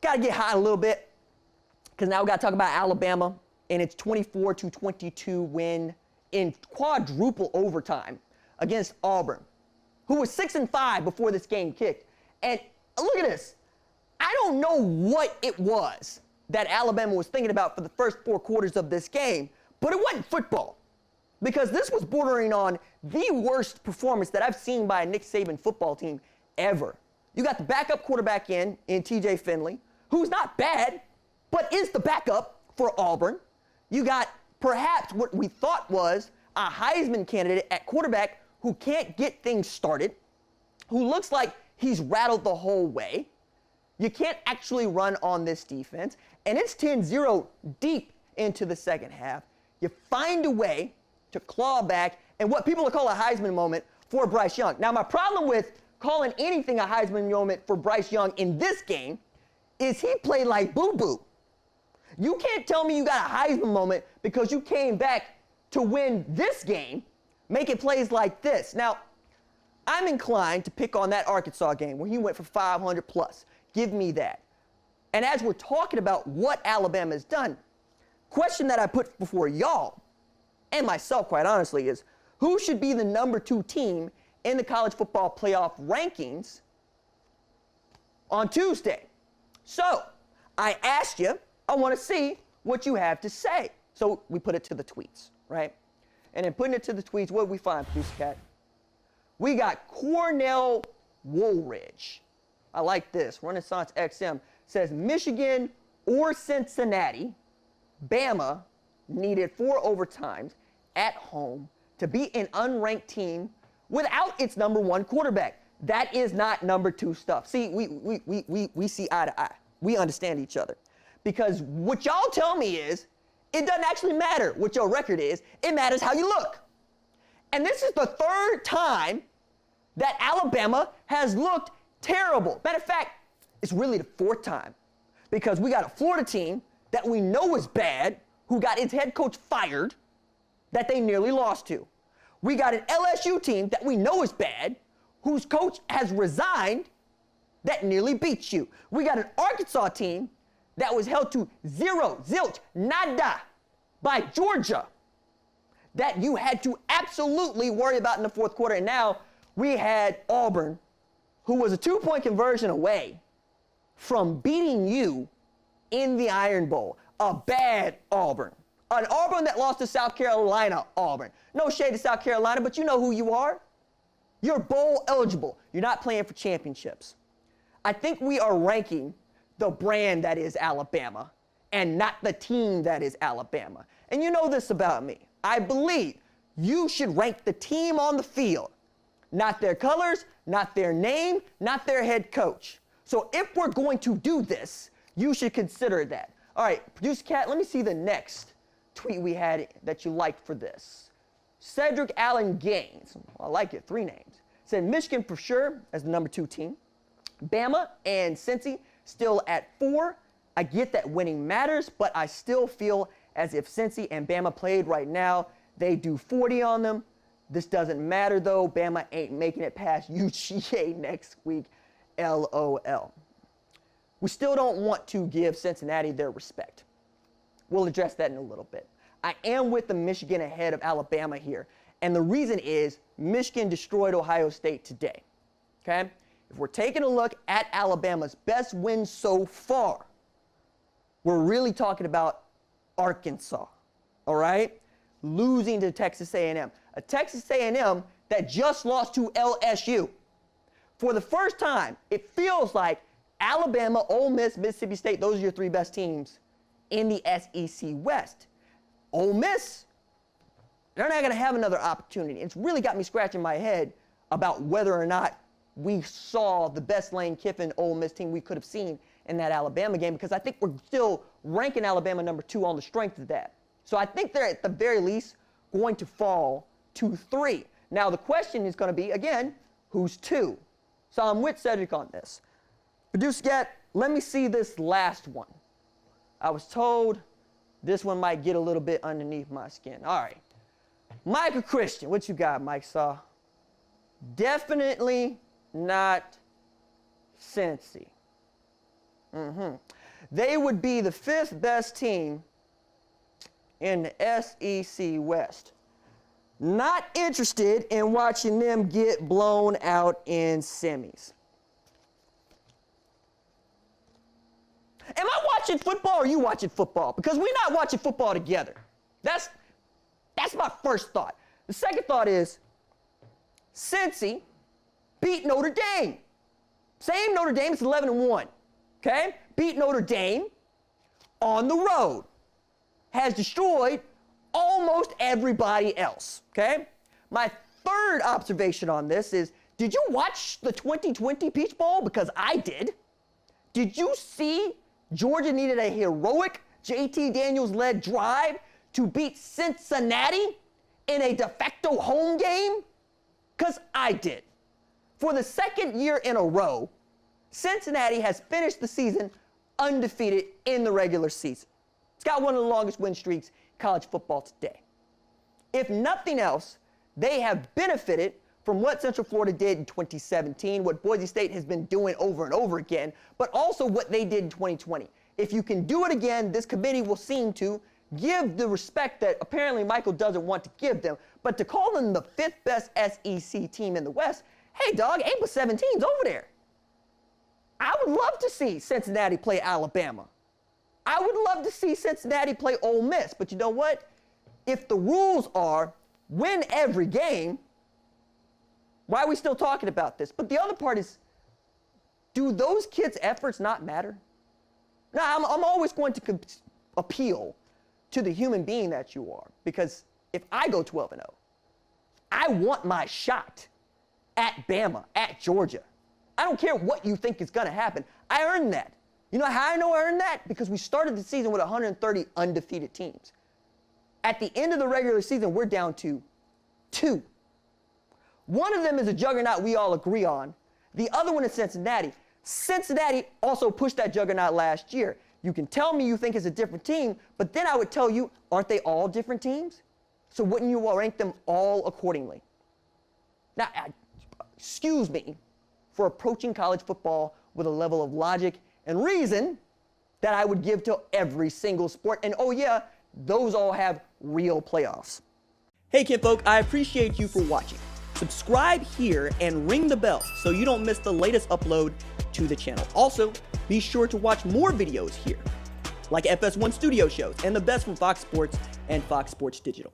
got to get high a little bit because now we got to talk about Alabama and its 24-22 win in quadruple overtime against Auburn, who was 6-5 before this game kicked. And look at this. I don't know what it was that Alabama was thinking about for the first 4 quarters of this game, but it wasn't football, because this was bordering on the worst performance that I've seen by a Nick Saban football team ever. You got the backup quarterback in TJ Finley, who's not bad, but is the backup for Auburn. You got perhaps what we thought was a Heisman candidate at quarterback who can't get things started, who looks like he's rattled the whole way. You can't actually run on this defense, and it's 10-0 deep into the second half. You find a way to claw back, and what people call a Heisman moment for Bryce Young. Now, my problem with calling anything a Heisman moment for Bryce Young in this game is he played like boo-boo. You can't tell me you got a Heisman moment because you came back to win this game, making plays like this. Now, I'm inclined to pick on that Arkansas game where he went for 500 plus. Give me that. And as we're talking about what Alabama has done, question that I put before y'all and myself, quite honestly, is who should be the number 2 team in the college football playoff rankings on Tuesday? So I asked you, I want to see what you have to say. So we put it to the tweets, right? And in putting it to the tweets, what did we find, Producer Cat? We got Cornell Woolridge. I like this. Renaissance XM says Michigan or Cincinnati, Bama needed 4 overtimes at home to beat an unranked team without its number 1 quarterback. That is not number 2 stuff. See, we see eye to eye. We understand each other. Because what y'all tell me is, it doesn't actually matter what your record is. It matters how you look. And this is the 3rd time that Alabama has looked terrible. Matter of fact, it's really the 4th time, because we got a Florida team that we know is bad, who got its head coach fired, that they nearly lost to. We got an LSU team that we know is bad, whose coach has resigned, that nearly beats you. We got an Arkansas team that was held to 0, zilch, nada by Georgia, that you had to absolutely worry about in the 4th quarter. And now we had Auburn, who was a 2-point conversion away from beating you in the Iron Bowl. A bad Auburn. An Auburn that lost to South Carolina Auburn. No shade to South Carolina, but you know who you are. You're bowl eligible. You're not playing for championships. I think we are ranking the brand that is Alabama and not the team that is Alabama. And you know this about me. I believe you should rank the team on the field, not their colors, not their name, not their head coach. So if we're going to do this, you should consider that. All right, Producer Cat, let me see the next tweet we had that you liked for this. Cedric Allen Gaines, I like it, 3 names, said Michigan for sure as the number 2 team. Bama and Cincy still at 4. I get that winning matters, but I still feel as if Cincy and Bama played right now, they do 40 on them. This doesn't matter though. Bama ain't making it past UGA next week. LOL. We still don't want to give Cincinnati their respect. We'll address that in a little bit. I am with the Michigan ahead of Alabama here. And the reason is Michigan destroyed Ohio State today. Okay? If we're taking a look at Alabama's best win so far, we're really talking about Arkansas. All right? Losing to Texas A&M. A Texas A&M that just lost to LSU. For the first time, it feels like Alabama, Ole Miss, Mississippi State, those are your 3 best teams in the SEC West. Ole Miss, they're not going to have another opportunity. It's really got me scratching my head about whether or not we saw the best Lane Kiffin Ole Miss team we could have seen in that Alabama game, because I think we're still ranking Alabama number 2 on the strength of that. So I think they're at the very least going to fall to 3. Now the question is going to be, again, who's 2? So I'm with Cedric on this. Producer Gat, let me see this last one. I was told this one might get a little bit underneath my skin. All right. Michael Christian, what you got, Mike Saw? Definitely not Cincy. They would be the 5th best team in the SEC West. Not interested in watching them get blown out in semis. Am I watching football or are you watching football? Because we're not watching football together. That's my first thought. The second thought is, Cincy beat Notre Dame. Same Notre Dame, it's 11-1. Okay? Beat Notre Dame on the road. Has destroyed almost everybody else. Okay? My third observation on this is, did you watch the 2020 Peach Bowl? Because I did. Did you see Georgia needed a heroic JT Daniels-led drive to beat Cincinnati in a de facto home game? Because I did. For the second year in a row, Cincinnati has finished the season undefeated in the regular season. It's got one of the longest win streaks in college football today. If nothing else, they have benefited from what Central Florida did in 2017, what Boise State has been doing over and over again, but also what they did in 2020. If you can do it again, this committee will seem to give the respect that apparently Michael doesn't want to give them, but to call them the 5th best SEC team in the West, hey dog, 8+17's over there. I would love to see Cincinnati play Alabama. I would love to see Cincinnati play Ole Miss, but you know what? If the rules are win every game, why are we still talking about this? But the other part is, do those kids' efforts not matter? Now, I'm always going to appeal to the human being that you are, because if I go 12-0, I want my shot at Bama, at Georgia. I don't care what you think is going to happen. I earned that. You know how I know I earned that? Because we started the season with 130 undefeated teams. At the end of the regular season, we're down to 2. One of them is a juggernaut we all agree on. The other one is Cincinnati. Cincinnati also pushed that juggernaut last year. You can tell me you think it's a different team, but then I would tell you, aren't they all different teams? So wouldn't you rank them all accordingly? Now, excuse me for approaching college football with a level of logic and reason that I would give to every single sport. And oh yeah, those all have real playoffs. Hey kinfolk, I appreciate you for watching. Subscribe here and ring the bell so you don't miss the latest upload to the channel. Also, be sure to watch more videos here, like FS1 Studio shows and the best from Fox Sports and Fox Sports Digital.